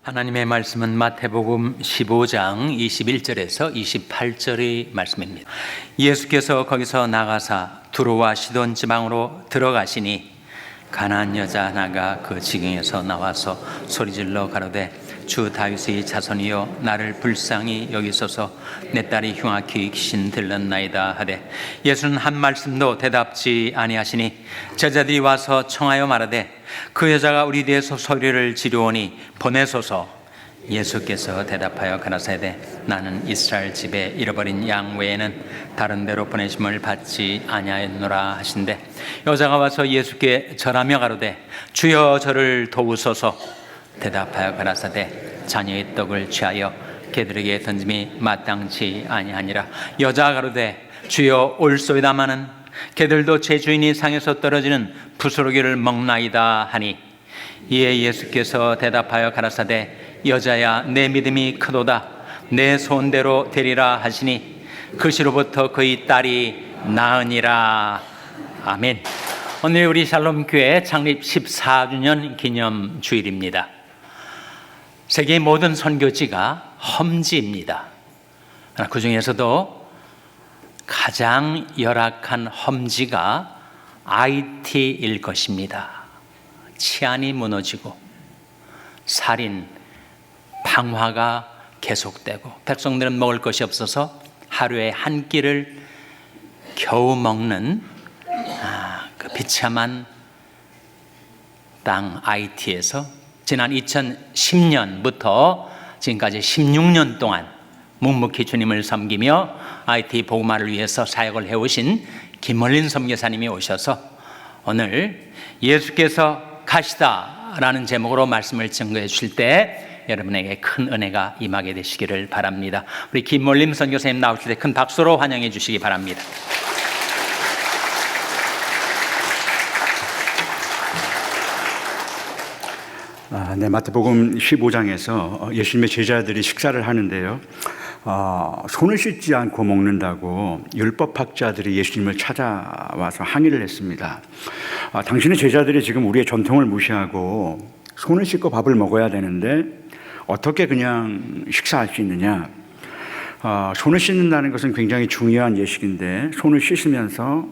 하나님의 말씀은 마태복음 15장 21절에서 28절의 말씀입니다. 예수께서 거기서 나가사 두로와 시돈 지방으로 들어가시니 가나안 여자 하나가 그 지경에서 나와서 소리질러 가로되 주 다윗의 자손이여 나를 불쌍히 여기소서 내 딸이 흉악히 귀신 들렸나이다 하되 예수는 한 말씀도 대답지 아니하시니 제자들이 와서 청하여 말하되 그 여자가 우리 뒤에서 소리를 지르오니 보내소서. 예수께서 대답하여 가라사대 나는 이스라엘 집에 잃어버린 양 외에는 다른 데로 보내심을 받지 아니하였노라 하신대 여자가 와서 예수께 절하며 가로되 주여 저를 도우소서. 대답하여 가라사대 자녀의 떡을 취하여 개들에게 던짐이 마땅치 아니하니라. 여자가 가로되 주여 올소이다마는 개들도 제 주인이 상에서 떨어지는 부스러기를 먹나이다 하니 이에 예수께서 대답하여 가라사대 여자야 내 믿음이 크도다 내 소원대로 되리라 하시니 그 시로부터 그의 딸이 나으니라. 아멘. 오늘 우리 샬롬교회 창립 14주년 기념 주일입니다. 세계의 모든 선교지가 험지입니다. 그 중에서도 가장 열악한 험지가 IT일 것입니다. 치안이 무너지고 살인, 방화가 계속되고 백성들은 먹을 것이 없어서 하루에 한 끼를 겨우 먹는 그 비참한 땅 IT에서 지난 2010년부터 지금까지 16년 동안 묵묵히 주님을 섬기며 IT 복음화를 위해서 사역을 해오신 김원린 선교사님이 오셔서 오늘 예수께서 가시다라는 제목으로 말씀을 증거해 주실 때 여러분에게 큰 은혜가 임하게 되시기를 바랍니다. 우리 김원림 선교사님 나오실 때 큰 박수로 환영해 주시기 바랍니다. 네, 마태복음 15장에서 예수님의 제자들이 식사를 하는데요. 손을 씻지 않고 먹는다고 율법학자들이 예수님을 찾아와서 항의를 했습니다. 당신의 제자들이 지금 우리의 전통을 무시하고 손을 씻고 밥을 먹어야 되는데 어떻게 그냥 식사할 수 있느냐. 손을 씻는다는 것은 굉장히 중요한 예식인데 손을 씻으면서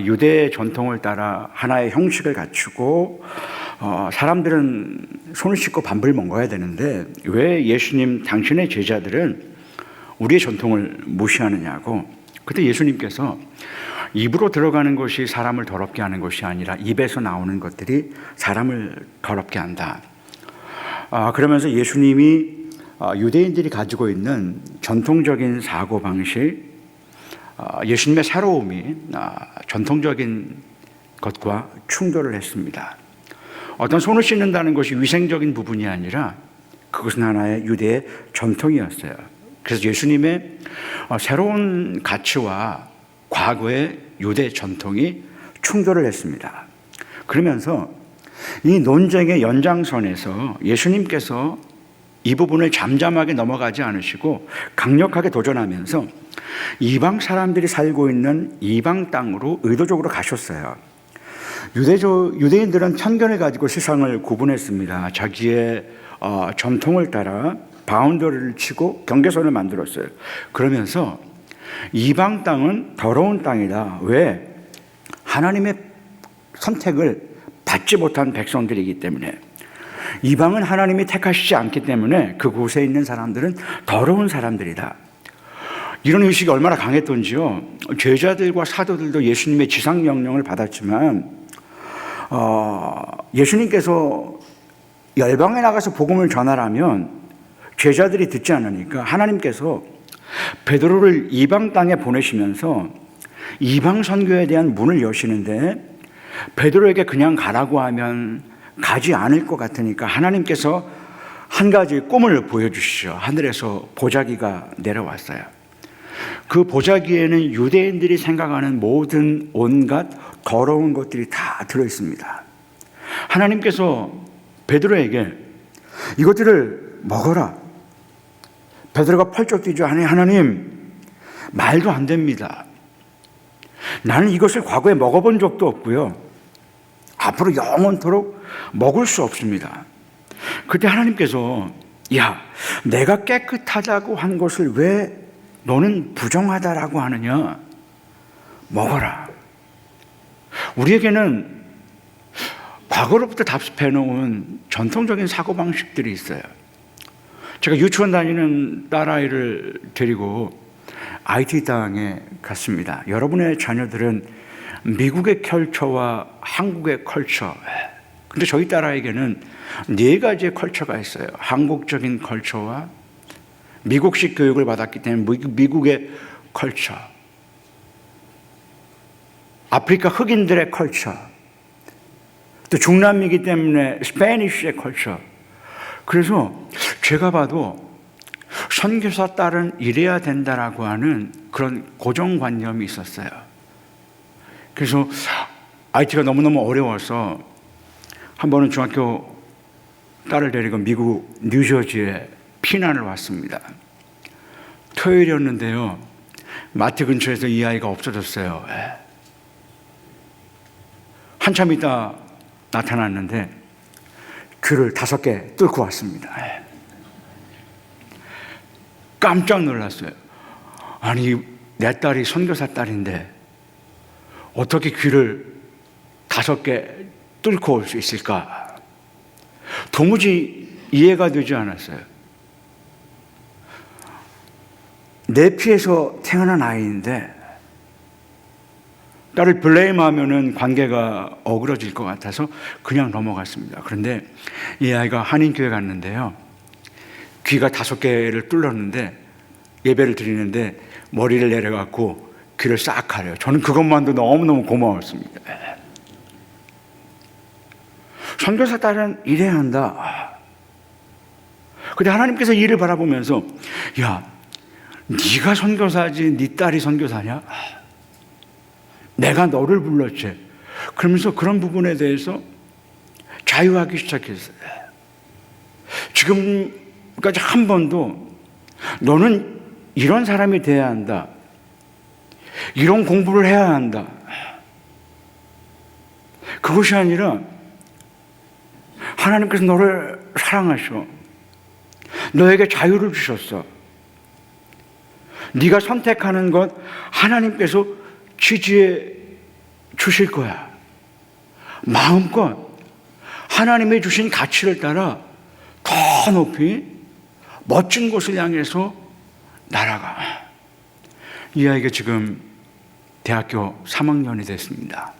유대 전통을 따라 하나의 형식을 갖추고 사람들은 손을 씻고 밥을 먹어야 되는데 왜 예수님 당신의 제자들은 우리의 전통을 무시하느냐고. 그때 예수님께서 입으로 들어가는 것이 사람을 더럽게 하는 것이 아니라 입에서 나오는 것들이 사람을 더럽게 한다. 그러면서 예수님이 유대인들이 가지고 있는 전통적인 사고방식, 예수님의 새로움이 전통적인 것과 충돌을 했습니다. 어떤 손을 씻는다는 것이 위생적인 부분이 아니라 그것은 하나의 유대의 전통이었어요. 그래서 예수님의 새로운 가치와 과거의 유대 전통이 충돌을 했습니다. 그러면서 이 논쟁의 연장선에서 예수님께서 이 부분을 잠잠하게 넘어가지 않으시고 강력하게 도전하면서 이방 사람들이 살고 있는 이방 땅으로 의도적으로 가셨어요. 유대인들은 편견을 가지고 세상을 구분했습니다. 자기의 전통을 따라 바운더리를 치고 경계선을 만들었어요. 그러면서 이방 땅은 더러운 땅이다. 왜? 하나님의 선택을 받지 못한 백성들이기 때문에. 이방은 하나님이 택하시지 않기 때문에 그곳에 있는 사람들은 더러운 사람들이다. 이런 의식이 얼마나 강했던지요. 제자들과 사도들도 예수님의 지상명령을 받았지만 예수님께서 열방에 나가서 복음을 전하라면 제자들이 듣지 않으니까 하나님께서 베드로를 이방 땅에 보내시면서 이방 선교에 대한 문을 여시는데 베드로에게 그냥 가라고 하면 가지 않을 것 같으니까 하나님께서 한 가지 꿈을 보여주시죠. 하늘에서 보자기가 내려왔어요. 그 보자기에는 유대인들이 생각하는 모든 온갖 더러운 것들이 다 들어있습니다. 하나님께서 베드로에게 이것들을 먹어라. 베드로가 펄쩍 뛰죠. 아니 하나님, 말도 안 됩니다. 나는 이것을 과거에 먹어본 적도 없고요. 앞으로 영원토록 먹을 수 없습니다. 그때 하나님께서 야, 내가 깨끗하다고 한 것을 왜 너는 부정하다라고 하느냐? 먹어라. 우리에게는 과거로부터 답습해 놓은 전통적인 사고방식들이 있어요. 제가 유치원 다니는 딸아이를 데리고 IT 당에 갔습니다. 여러분의 자녀들은 미국의 컬처와 한국의 컬처, 근데 저희 딸아이에게는 4가지의 컬처가 있어요. 한국적인 컬처와 미국식 교육을 받았기 때문에 미국의 컬처, 아프리카 흑인들의 컬처, 또 중남미이기 때문에 스페니쉬의 컬처. 그래서 제가 봐도 선교사 딸은 이래야 된다라고 하는 그런 고정관념이 있었어요. 그래서 IT가 너무너무 어려워서 한 번은 중학교 딸을 데리고 미국 뉴저지에 피난을 왔습니다. 토요일이었는데요. 마트 근처에서 이 아이가 없어졌어요. 한참 있다 나타났는데 귀를 5개 뚫고 왔습니다. 깜짝 놀랐어요. 아니, 내 딸이 선교사 딸인데 어떻게 귀를 5개 뚫고 올 수 있을까? 도무지 이해가 되지 않았어요. 내 피에서 태어난 아이인데 딸을 블레임하면은 관계가 어그러질 것 같아서 그냥 넘어갔습니다. 그런데 이 아이가 한인교회 갔는데요. 귀가 5개를 뚫렸는데 예배를 드리는데 머리를 내려갖고 귀를 싹 가려요. 저는 그것만도 너무너무 고마웠습니다. 선교사 딸은 이래야 한다. 근데 하나님께서 이를 바라보면서 야, 네가 선교사지 네 딸이 선교사냐? 내가 너를 불렀지. 그러면서 그런 부분에 대해서 자유하기 시작했어요. 지금까지 한 번도 너는 이런 사람이 돼야 한다. 이런 공부를 해야 한다. 그것이 아니라 하나님께서 너를 사랑하셔. 너에게 자유를 주셨어. 네가 선택하는 것 하나님께서 지지해 주실 거야. 마음껏 하나님이 주신 가치를 따라 더 높이 멋진 곳을 향해서 날아가. 이 아이가 지금 대학교 3학년이 됐습니다.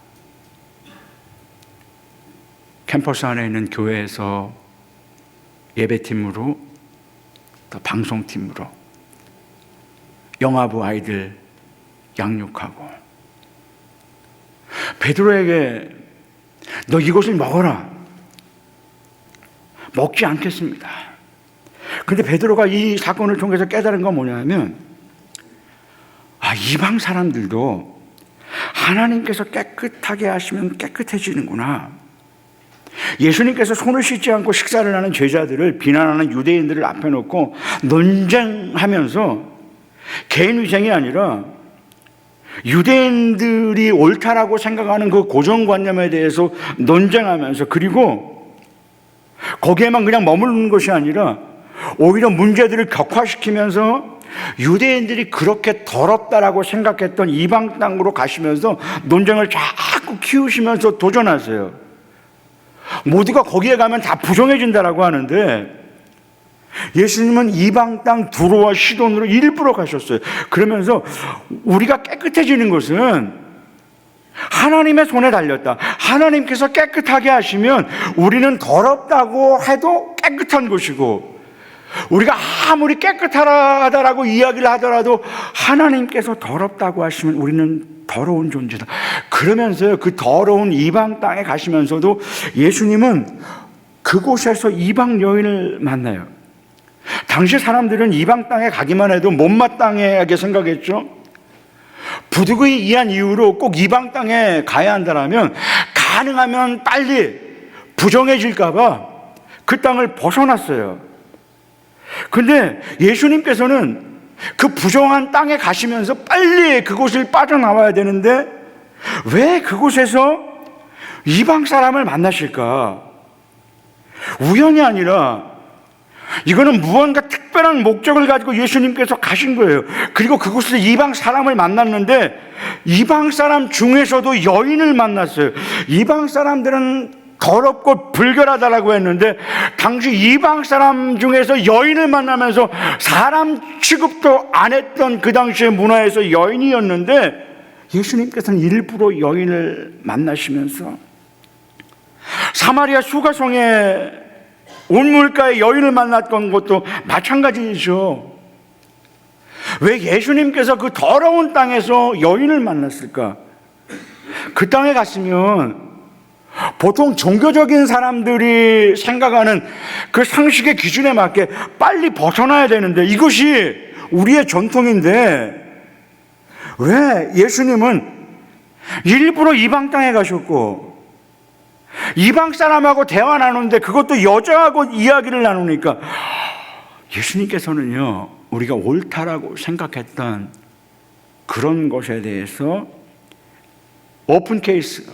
캠퍼스 안에 있는 교회에서 예배팀으로 또 방송팀으로 영아부 아이들 양육하고 베드로에게 너 이것을 먹어라. 먹지 않겠습니다. 그런데 베드로가 이 사건을 통해서 깨달은 건 뭐냐면 이방 사람들도 하나님께서 깨끗하게 하시면 깨끗해지는구나. 예수님께서 손을 씻지 않고 식사를 하는 제자들을 비난하는 유대인들을 앞에 놓고 논쟁하면서 개인위생이 아니라 유대인들이 옳다라고 생각하는 그 고정관념에 대해서 논쟁하면서, 그리고 거기에만 그냥 머무르는 것이 아니라 오히려 문제들을 격화시키면서 유대인들이 그렇게 더럽다라고 생각했던 이방 땅으로 가시면서 논쟁을 자꾸 키우시면서 도전하세요. 모두가 거기에 가면 다 부정해진다라고 하는데 예수님은 이방 땅 두로와 시돈으로 일부러 가셨어요. 그러면서 우리가 깨끗해지는 것은 하나님의 손에 달렸다. 하나님께서 깨끗하게 하시면 우리는 더럽다고 해도 깨끗한 것이고, 우리가 아무리 깨끗하다라고 이야기를 하더라도 하나님께서 더럽다고 하시면 우리는 더러운 존재다. 그러면서 그 더러운 이방 땅에 가시면서도 예수님은 그곳에서 이방 여인을 만나요. 당시 사람들은 이방 땅에 가기만 해도 못마땅하게 생각했죠. 부득이한 이유로 꼭 이방 땅에 가야 한다면 가능하면 빨리 부정해질까 봐 그 땅을 벗어났어요. 근데 예수님께서는 그 부정한 땅에 가시면서 빨리 그곳을 빠져나와야 되는데 왜 그곳에서 이방 사람을 만나실까? 우연이 아니라 이거는 무언가 특별한 목적을 가지고 예수님께서 가신 거예요. 그리고 그곳에서 이방 사람을 만났는데 이방 사람 중에서도 여인을 만났어요. 이방 사람들은 더럽고 불결하다라고 했는데 당시 이방 사람 중에서 여인을 만나면서 사람 취급도 안 했던 그 당시의 문화에서 여인이었는데 예수님께서는 일부러 여인을 만나시면서 사마리아 수가성에 온물가에 여인을 만났던 것도 마찬가지이죠. 왜 예수님께서 그 더러운 땅에서 여인을 만났을까? 그 땅에 갔으면 보통 종교적인 사람들이 생각하는 그 상식의 기준에 맞게 빨리 벗어나야 되는데 이것이 우리의 전통인데 왜 예수님은 일부러 이방 땅에 가셨고 이방 사람하고 대화 나누는데 그것도 여자하고 이야기를 나누니까 예수님께서는요, 우리가 옳다라고 생각했던 그런 것에 대해서 오픈 케이스,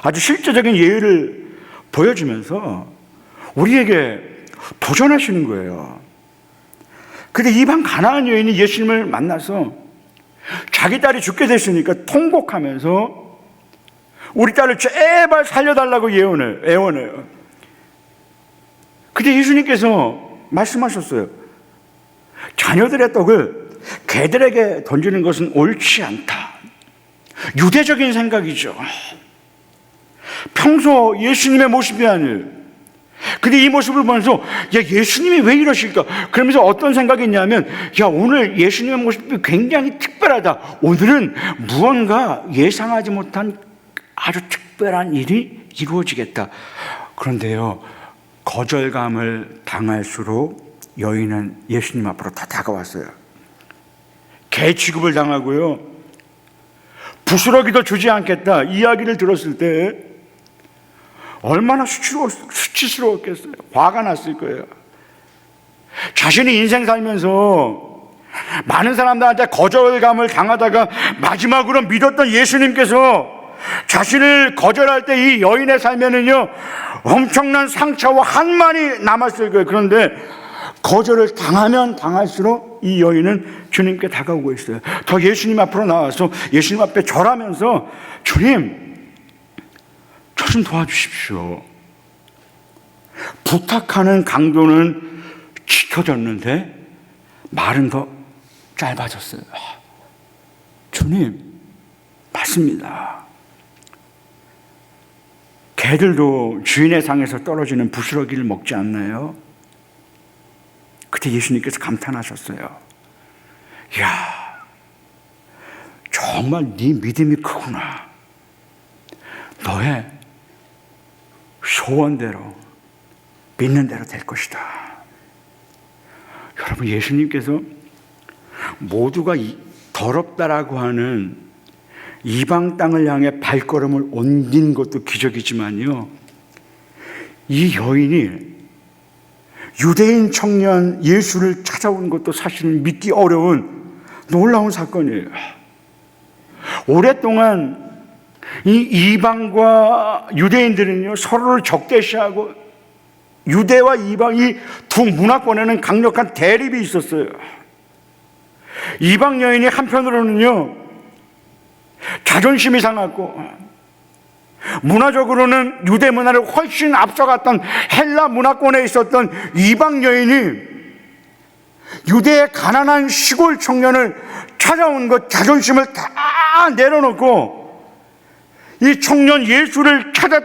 아주 실제적인 예의를 보여주면서 우리에게 도전하시는 거예요. 근데 이방 가나안 여인이 예수님을 만나서 자기 딸이 죽게 됐으니까 통곡하면서 우리 딸을 제발 살려달라고 애원해요. 근데 예수님께서 말씀하셨어요. 자녀들의 떡을 개들에게 던지는 것은 옳지 않다. 유대적인 생각이죠. 평소 예수님의 모습이 아니에요. 근데 이 모습을 보면서 예수님이 왜 이러실까? 그러면서 어떤 생각이 있냐면 오늘 예수님의 모습이 굉장히 특별하다. 오늘은 무언가 예상하지 못한 아주 특별한 일이 이루어지겠다. 그런데요, 거절감을 당할수록 여인은 예수님 앞으로 더 다가왔어요. 개 취급을 당하고요, 부스러기도 주지 않겠다 이야기를 들었을 때 얼마나 수치스러웠겠어요. 화가 났을 거예요. 자신이 인생 살면서 많은 사람들한테 거절감을 당하다가 마지막으로 믿었던 예수님께서 자신을 거절할 때 이 여인의 삶에는요, 엄청난 상처와 한만이 남았을 거예요. 그런데 거절을 당하면 당할수록 이 여인은 주님께 다가오고 있어요. 더 예수님 앞으로 나와서 예수님 앞에 절하면서 주님, 저 좀 도와주십시오. 부탁하는 강도는 짙어졌는데 말은 더 짧아졌어요. 주님, 맞습니다. 개들도 주인의 상에서 떨어지는 부스러기를 먹지 않나요? 그때 예수님께서 감탄하셨어요. 이야, 정말 네 믿음이 크구나. 너의 소원대로, 믿는 대로 될 것이다. 여러분, 예수님께서 모두가 더럽다라고 하는 이방 땅을 향해 발걸음을 옮긴 것도 기적이지만요, 이 여인이 유대인 청년 예수를 찾아온 것도 사실은 믿기 어려운 놀라운 사건이에요. 오랫동안 이 이방과 유대인들은요, 서로를 적대시하고 유대와 이방 이 두 문화권에는 강력한 대립이 있었어요. 이방 여인이 한편으로는요, 자존심이 상하고 문화적으로는 유대 문화를 훨씬 앞서갔던 헬라 문화권에 있었던 이방 여인이 유대의 가난한 시골 청년을 찾아온 것, 자존심을 다 내려놓고 이 청년 예수를 찾아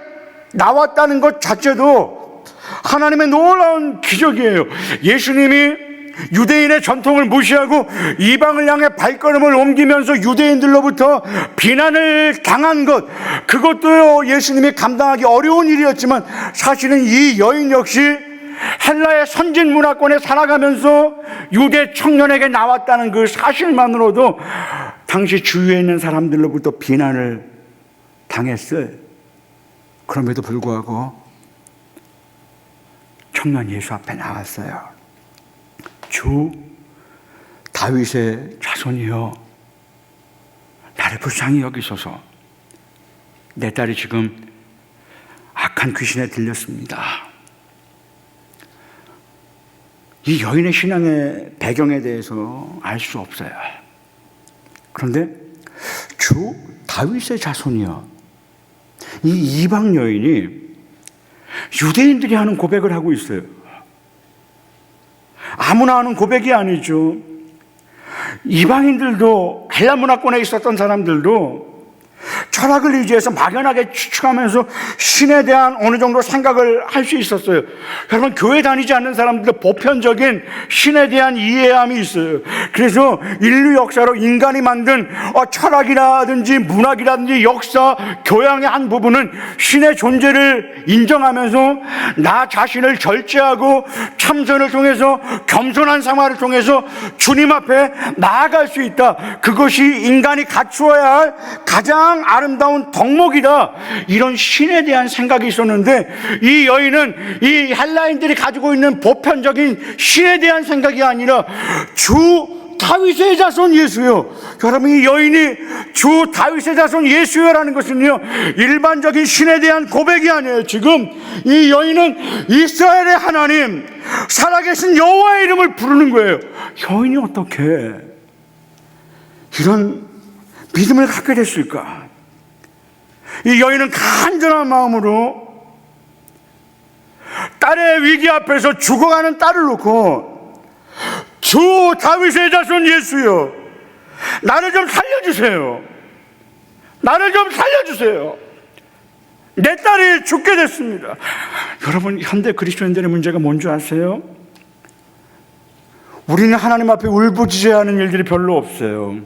나왔다는 것 자체도 하나님의 놀라운 기적이에요. 예수님이 유대인의 전통을 무시하고 이방을 향해 발걸음을 옮기면서 유대인들로부터 비난을 당한 것, 그것도 예수님이 감당하기 어려운 일이었지만 사실은 이 여인 역시 헬라의 선진 문화권에 살아가면서 유대 청년에게 나왔다는 그 사실만으로도 당시 주위에 있는 사람들로부터 비난을 당했어요. 그럼에도 불구하고 청년 예수 앞에 나왔어요. 주 다윗의 자손이여, 나를 불쌍히 여기소서. 내 딸이 지금 악한 귀신에 들렸습니다. 이 여인의 신앙의 배경에 대해서 알 수 없어요. 그런데 주 다윗의 자손이요, 이 이방 여인이 유대인들이 하는 고백을 하고 있어요. 아무나 하는 고백이 아니죠. 이방인들도, 헬라 문화권에 있었던 사람들도 철학을 의지해서 막연하게 추측하면서 신에 대한 어느 정도 생각을 할 수 있었어요. 여러분, 교회 다니지 않는 사람들도 보편적인 신에 대한 이해함이 있어요. 그래서 인류 역사로 인간이 만든 철학이라든지 문학이라든지 역사, 교양의 한 부분은 신의 존재를 인정하면서 나 자신을 절제하고 참선을 통해서, 겸손한 생활을 통해서 주님 앞에 나아갈 수 있다. 그것이 인간이 갖추어야 할 가장 아름다운 덕목이다. 이런 신에 대한 생각이 있었는데, 이 여인은 이 헬라인들이 가지고 있는 보편적인 신에 대한 생각이 아니라 주 다윗의 자손 예수요. 여러분, 이 여인이 주 다윗의 자손 예수요라는 것은요, 일반적인 신에 대한 고백이 아니에요. 지금 이 여인은 이스라엘의 하나님, 살아계신 여호와의 이름을 부르는 거예요. 여인이 어떻게 이런 믿음을 갖게 됐을까? 이 여인은 간절한 마음으로 딸의 위기 앞에서 죽어가는 딸을 놓고, 주 다윗의 자손 예수여, 나를 좀 살려주세요. 나를 좀 살려주세요. 내 딸이 죽게 됐습니다. 여러분, 현대 그리스도인들의 문제가 뭔지 아세요? 우리는 하나님 앞에 울부짖어야 하는 일들이 별로 없어요.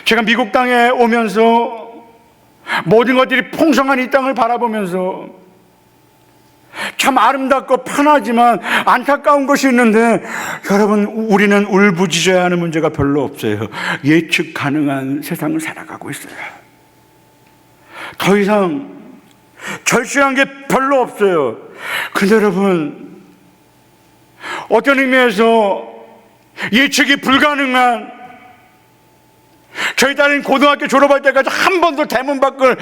제가 미국 땅에 오면서 모든 것들이 풍성한 이 땅을 바라보면서 참 아름답고 편하지만 안타까운 것이 있는데, 여러분, 우리는 울부짖어야 하는 문제가 별로 없어요. 예측 가능한 세상을 살아가고 있어요. 더 이상 절실한 게 별로 없어요. 근데 여러분, 어떤 의미에서 예측이 불가능한, 저희 딸은 고등학교 졸업할 때까지 한 번도 대문 밖을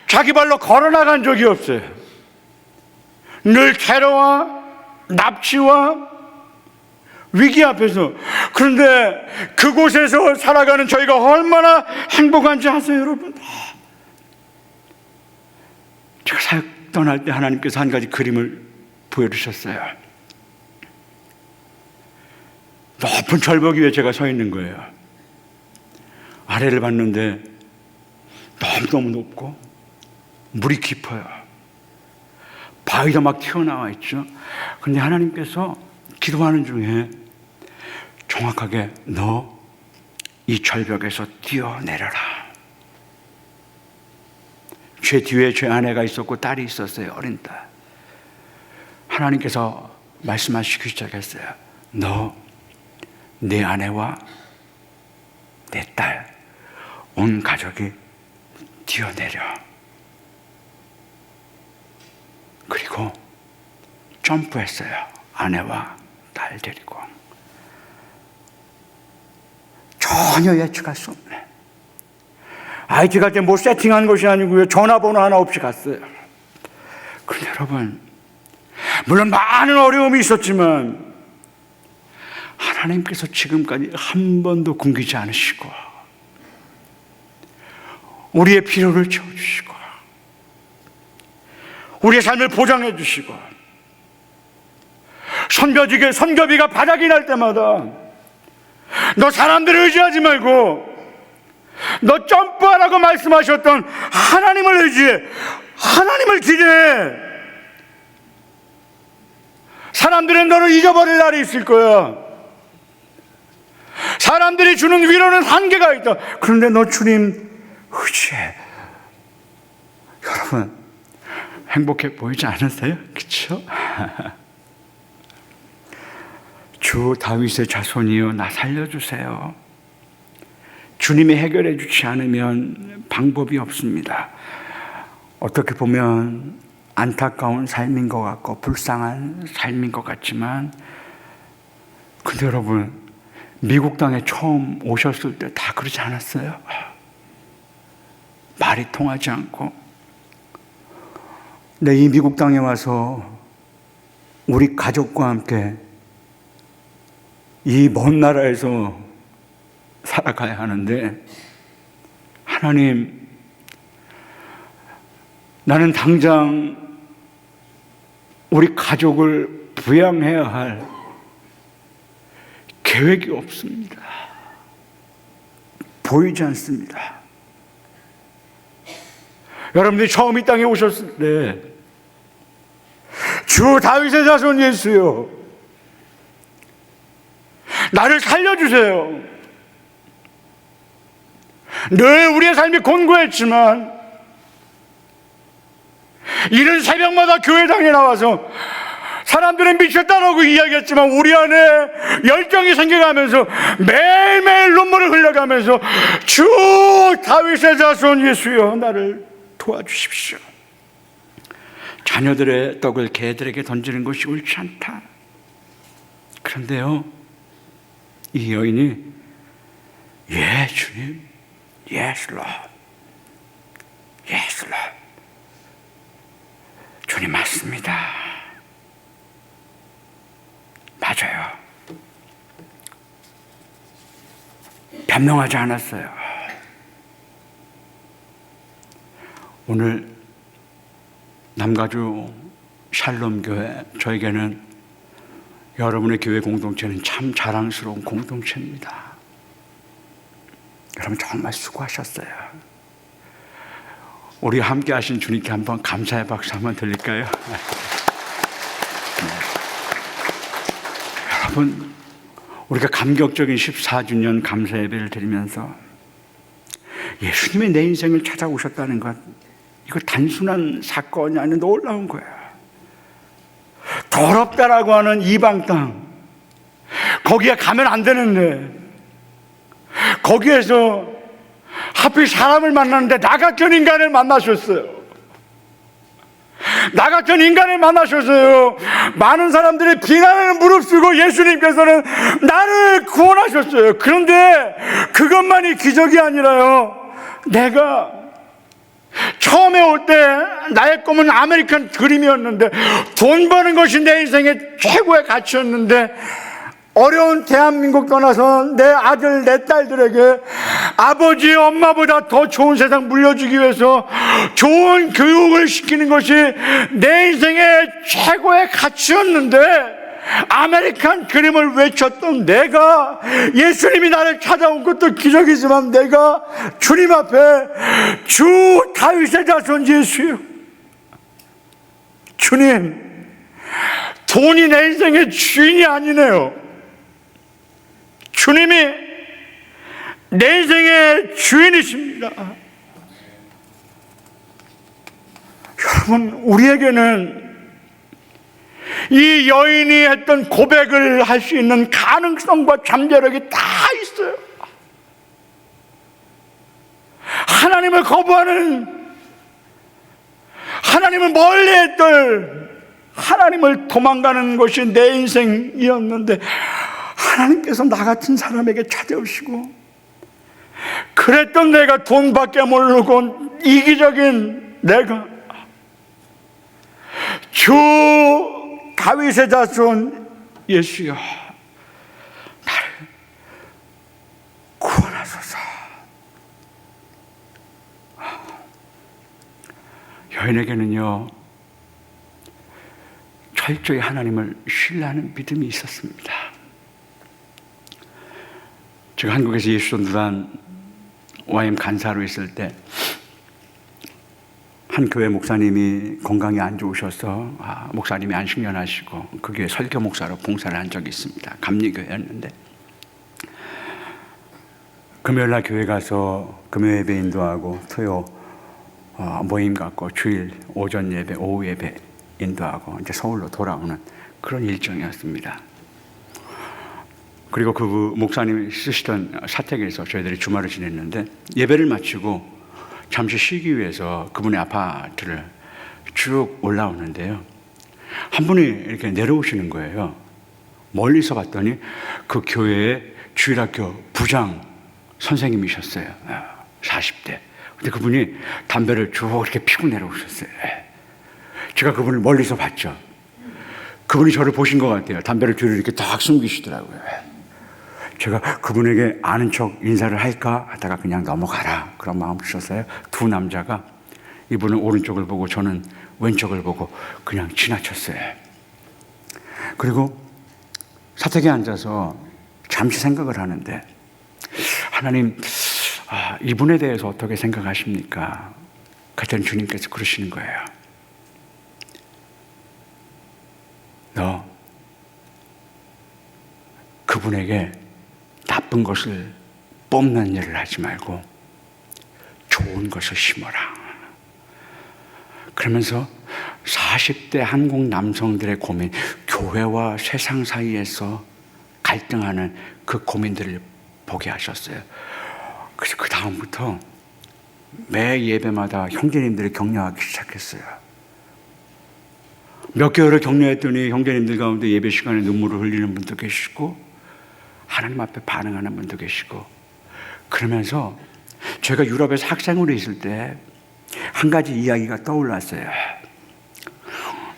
자기 발로 걸어나간 적이 없어요. 늘 테러와 납치와 위기 앞에서. 그런데 그곳에서 살아가는 저희가 얼마나 행복한지 아세요, 여러분? 제가 사역 떠날 때 하나님께서 한 가지 그림을 보여주셨어요. 높은 절벽 위에 제가 서 있는 거예요. 아래를 봤는데 너무너무 높고 물이 깊어요. 바위가 막 튀어나와 있죠. 그런데 하나님께서 기도하는 중에 정확하게 너 이 절벽에서 뛰어내려라. 제 뒤에 제 아내가 있었고 딸이 있었어요. 어린 딸. 하나님께서 말씀하시기 시작했어요. 너 내 아내와 내 딸, 온 가족이 뛰어내려. 그리고 점프했어요. 아내와 딸 데리고. 전혀 예측할 수 없네. IT 갈 때 뭐 세팅한 것이 아니고요, 전화번호 하나 없이 갔어요. 그런데 여러분, 물론 많은 어려움이 있었지만 하나님께서 지금까지 한 번도 굶기지 않으시고 우리의 필요를 채워주시고 우리의 삶을 보장해 주시고, 선교비가 바닥이 날 때마다 너 사람들을 의지하지 말고 너 점프하라고 말씀하셨던 하나님을 의지해, 하나님을 기대해. 사람들은 너를 잊어버릴 날이 있을 거야. 사람들이 주는 위로는 한계가 있다. 그런데 너 주님 의지해. 여러분, 행복해 보이지 않으세요? 그렇죠? 주 다윗의 자손이여, 나 살려주세요. 주님이 해결해 주지 않으면 방법이 없습니다. 어떻게 보면 안타까운 삶인 것 같고 불쌍한 삶인 것 같지만, 근데 여러분, 미국 땅에 처음 오셨을 때 다 그러지 않았어요? 말이 통하지 않고. 이 미국 땅에 와서 우리 가족과 함께 이 먼 나라에서 살아가야 하는데, 하나님, 나는 당장 우리 가족을 부양해야 할 계획이 없습니다. 보이지 않습니다. 여러분들이 처음 이 땅에 오셨을 때 주 다윗의 자손 예수요, 나를 살려주세요. 늘 우리의 삶이 곤고했지만 이른 새벽마다 교회당에 나와서 사람들은 미쳤다라고 이야기했지만 우리 안에 열정이 생겨가면서 매일매일 눈물을 흘려가면서 주 다윗의 자손 예수여, 나를 도와주십시오. 자녀들의 떡을 개들에게 던지는 것이 옳지 않다. 그런데요, 이 여인이 예 주님, Yes Lord, Yes Lord, 주님 맞습니다. 맞아요. 변명하지 않았어요. 오늘 남가주 샬롬 교회, 저에게는 여러분의 교회 공동체는 참 자랑스러운 공동체입니다. 여러분 정말 수고하셨어요. 우리 함께 하신 주님께 한번 감사의 박수 한번 드릴까요? 여러분, 우리가 감격적인 14주년 감사 예배를 드리면서 예수님의 내 인생을 찾아오셨다는 것, 이거 단순한 사건이 아니라 놀라운 거예요. 더럽다라고 하는 이방 땅, 거기에 가면 안 되는데 거기에서 하필 사람을 만났는데 나 같은 인간을 만나셨어요. 나 같은 인간을 만나셨어요. 많은 사람들이 비난을 무릅쓰고 예수님께서는 나를 구원하셨어요. 그런데 그것만이 기적이 아니라요, 내가 처음에 올 때 나의 꿈은 아메리칸 드림이었는데, 돈 버는 것이 내 인생의 최고의 가치였는데, 어려운 대한민국 떠나서 내 아들, 내 딸들에게 아버지, 엄마보다 더 좋은 세상 물려주기 위해서 좋은 교육을 시키는 것이 내 인생의 최고의 가치였는데, 아메리칸 드림을 외쳤던 내가, 예수님이 나를 찾아온 것도 기적이지만 내가 주님 앞에 주 다윗의 자손 예수요, 주님, 돈이 내 인생의 주인이 아니네요. 주님이 내 인생의 주인이십니다. 여러분, 우리에게는 이 여인이 했던 고백을 할 수 있는 가능성과 잠재력이 다 있어요. 하나님을 거부하는, 하나님을 멀리했던, 하나님을 도망가는 것이 내 인생이었는데 하나님께서 나 같은 사람에게 찾아오시고, 그랬던 내가 돈밖에 모르고 이기적인 내가 주 다윗의 자손 예수여, 나를 구원하소서. 여인에게는요, 철저히 하나님을 신뢰하는 믿음이 있었습니다. 제가 한국에서 예수전도단 YM 간사로 있을 때 한 교회 목사님이 건강이 안 좋으셔서 목사님이 안식년하시고 그 교회 설교 목사로 봉사를 한 적이 있습니다. 감리교회였는데 금요일날 교회 가서 금요 예배 인도하고 토요 모임 갖고 주일 오전 예배, 오후 예배 인도하고 이제 서울로 돌아오는 그런 일정이었습니다. 그리고 그 목사님이 쓰시던 사택에서 저희들이 주말을 지냈는데, 예배를 마치고 잠시 쉬기 위해서 그분의 아파트를 쭉 올라오는데요, 한 분이 이렇게 내려오시는 거예요. 멀리서 봤더니 그 교회의 주일학교 부장 선생님이셨어요. 40대. 근데 그분이 담배를 쭉 이렇게 피고 내려오셨어요. 제가 그분을 멀리서 봤죠. 그분이 저를 보신 것 같아요. 담배를 뒤로 이렇게 딱 숨기시더라고요. 제가 그분에게 아는 척 인사를 할까 하다가 그냥 넘어가라 그런 마음 주셨어요. 두 남자가 이분은 오른쪽을 보고 저는 왼쪽을 보고 그냥 지나쳤어요. 그리고 사택에 앉아서 잠시 생각을 하는데 하나님, 이분에 대해서 어떻게 생각하십니까? 그랬더니 주님께서 그러시는 거예요. 너 그분에게 나쁜 것을 뽑는 일을 하지 말고 좋은 것을 심어라. 그러면서 40대 한국 남성들의 고민, 교회와 세상 사이에서 갈등하는 그 고민들을 보게 하셨어요. 그래서 그 다음부터 매 예배마다 형제님들을 격려하기 시작했어요. 몇 개월을 격려했더니 형제님들 가운데 예배 시간에 눈물을 흘리는 분도 계시고 하나님 앞에 반응하는 분도 계시고, 그러면서 제가 유럽에서 학생으로 있을 때 한 가지 이야기가 떠올랐어요.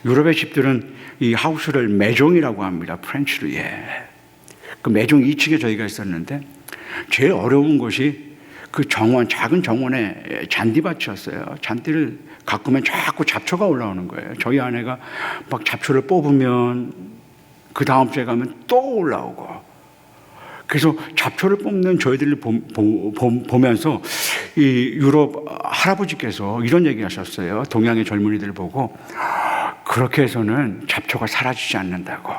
유럽의 집들은 이 하우스를 메종이라고 합니다. 프렌치로. 그 메종 2층에 저희가 있었는데 제일 어려운 것이 그 정원, 작은 정원에 잔디밭이었어요. 잔디를 가꾸면 자꾸 잡초가 올라오는 거예요. 저희 아내가 막 잡초를 뽑으면 그 다음 주에 가면 또 올라오고, 그래서 잡초를 뽑는 저희들을 보면서 이 유럽 할아버지께서 이런 얘기 하셨어요. 동양의 젊은이들을 보고 그렇게 해서는 잡초가 사라지지 않는다고,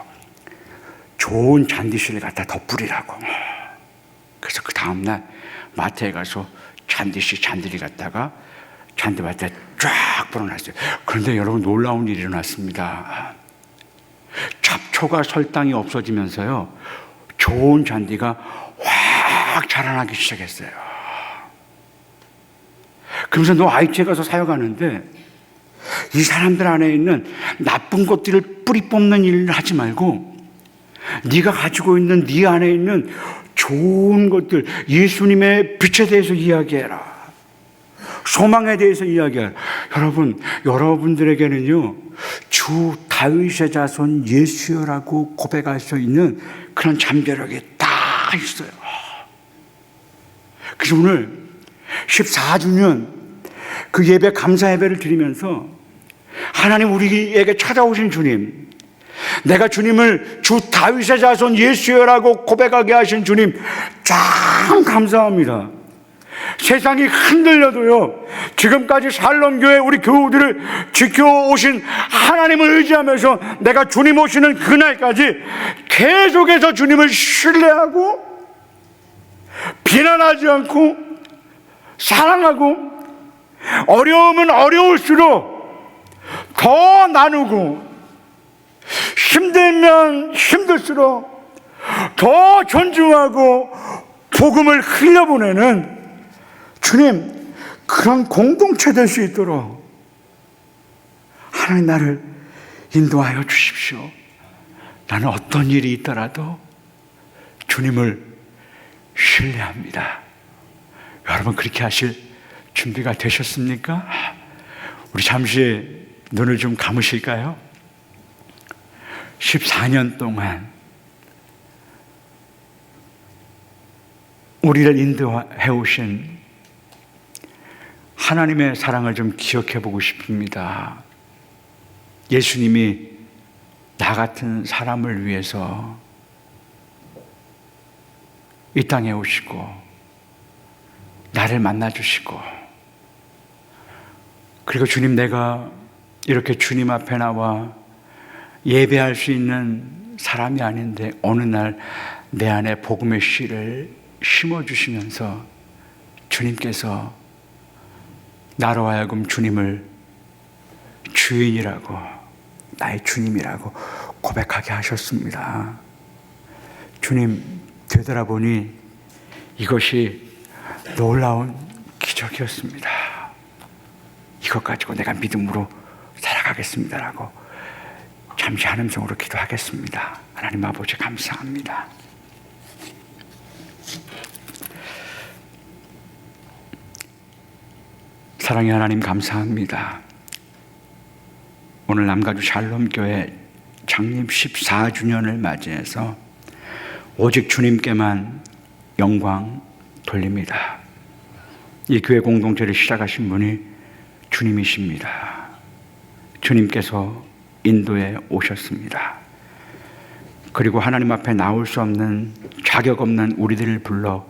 좋은 잔디실을 갖다 덧뿌리라고. 그래서 그 다음날 마트에 가서 잔디를 갖다가 잔디밭에 쫙 뿌려놨어요. 그런데 여러분, 놀라운 일이 일어났습니다. 잡초가 설탕이 없어지면서요, 좋은 잔디가 확 자라나기 시작했어요. 그러면서 너 아이치에 가서 사역하는데 이 사람들 안에 있는 나쁜 것들을 뿌리 뽑는 일을 하지 말고 네가 가지고 있는 네 안에 있는 좋은 것들, 예수님의 빛에 대해서 이야기해라. 소망에 대해서 이야기해라. 여러분, 여러분들에게는요, 주 다윗의 자손 예수여라고 고백할 수 있는 그런 잠재력이 다 있어요. 그래서 오늘 14주년 그 예배, 감사 예배를 드리면서 하나님, 우리에게 찾아오신 주님, 내가 주님을 주 다윗의 자손 예수여라고 고백하게 하신 주님 참 감사합니다. 세상이 흔들려도요, 지금까지 샬롬교회 우리 교우들을 지켜오신 하나님을 의지하면서 내가 주님 오시는 그날까지 계속해서 주님을 신뢰하고 비난하지 않고 사랑하고, 어려우면 어려울수록 더 나누고, 힘들면 힘들수록 더 존중하고 복음을 흘려보내는 주님, 그런 공동체 될 수 있도록 하나님 나를 인도하여 주십시오. 나는 어떤 일이 있더라도 주님을 신뢰합니다. 여러분, 그렇게 하실 준비가 되셨습니까? 우리 잠시 눈을 좀 감으실까요? 14년 동안 우리를 인도해 오신 하나님의 사랑을 좀 기억해 보고 싶습니다. 예수님이 나 같은 사람을 위해서 이 땅에 오시고 나를 만나주시고, 그리고 주님, 내가 이렇게 주님 앞에 나와 예배할 수 있는 사람이 아닌데 어느 날 내 안에 복음의 씨를 심어주시면서 주님께서 나로 하여금 주님을 주인이라고, 나의 주님이라고 고백하게 하셨습니다. 주님, 되돌아보니 이것이 놀라운 기적이었습니다. 이것 가지고 내가 믿음으로 살아가겠습니다라고 잠시 한음성으로 기도하겠습니다. 하나님 아버지, 감사합니다. 사랑의 하나님, 감사합니다. 오늘 남가주 샬롬교회 창립 14주년을 맞이해서 오직 주님께만 영광 돌립니다. 이 교회 공동체를 시작하신 분이 주님이십니다. 주님께서 인도에 오셨습니다. 그리고 하나님 앞에 나올 수 없는 자격 없는 우리들을 불러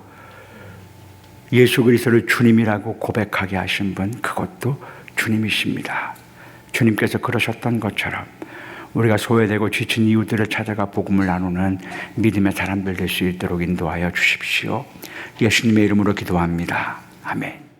예수 그리스도를 주님이라고 고백하게 하신 분, 그것도 주님이십니다. 주님께서 그러셨던 것처럼 우리가 소외되고 지친 이웃들을 찾아가 복음을 나누는 믿음의 사람들 될 수 있도록 인도하여 주십시오. 예수님의 이름으로 기도합니다. 아멘.